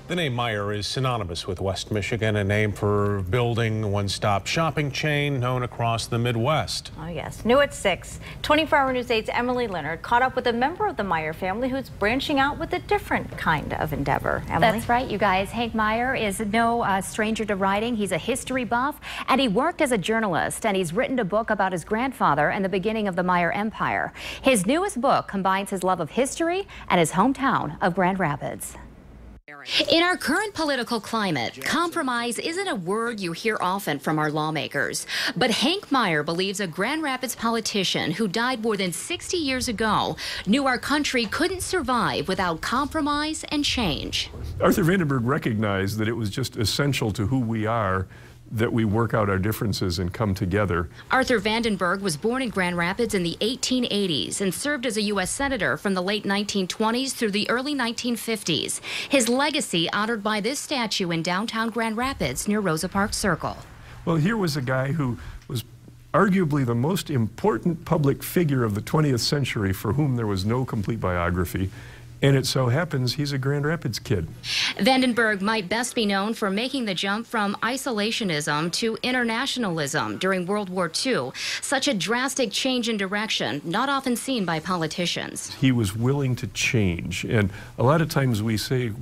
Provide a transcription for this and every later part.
The name Meijer is synonymous with West Michigan, a name for building a one-stop shopping chain known across the Midwest. Oh yes, new at 6. 24-hour News 8's Emily Leonard caught up with a member of the Meijer family who's branching out with a different kind of endeavor. Emily? That's right, you guys. Hank Meijer is no stranger to writing. He's a history buff, and he worked as a journalist, and he's written a book about his grandfather and the beginning of the Meijer Empire. His newest book combines his love of history and his hometown of Grand Rapids. In our current political climate, compromise isn't a word you hear often from our lawmakers. But Hank Meijer believes a Grand Rapids politician who died more than 60 years ago knew our country couldn't survive without compromise and change. Arthur Vandenberg recognized that it was just essential to who we are that we work out our differences and come together. Arthur Vandenberg was born in Grand Rapids in the 1880s and served as a U.S. Senator from the late 1920s through the early 1950s. His legacy honored by this statue in downtown Grand Rapids near Rosa Parks Circle. Well, here was a guy who was arguably the most important public figure of the 20th century for whom there was no complete biography. And it so happens he's a Grand Rapids kid. Vandenberg might best be known for making the jump from isolationism to internationalism during World War II, such a drastic change in direction not often seen by politicians. He was willing to change, and a lot of times we say,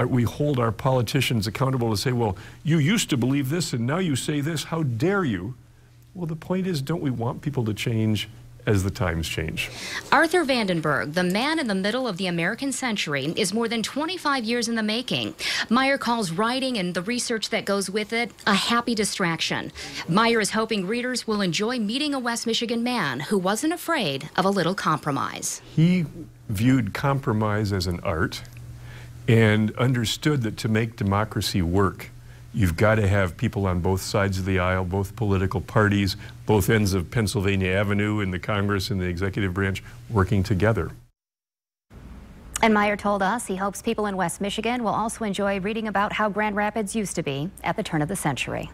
we hold our politicians accountable to say, well, you used to believe this and now you say this, how dare you? Well, the point is, don't we want people to change as the times change? Arthur Vandenberg, the man in the middle of the American century, is more than 25 years in the making. Meijer calls writing and the research that goes with it a happy distraction. Meijer is hoping readers will enjoy meeting a West Michigan man who wasn't afraid of a little compromise. He viewed compromise as an art and understood that to make democracy work, you've got to have people on both sides of the aisle, both political parties, both ends of Pennsylvania Avenue in the Congress and the executive branch working together. And Meijer told us he hopes people in West Michigan will also enjoy reading about how Grand Rapids used to be at the turn of the century.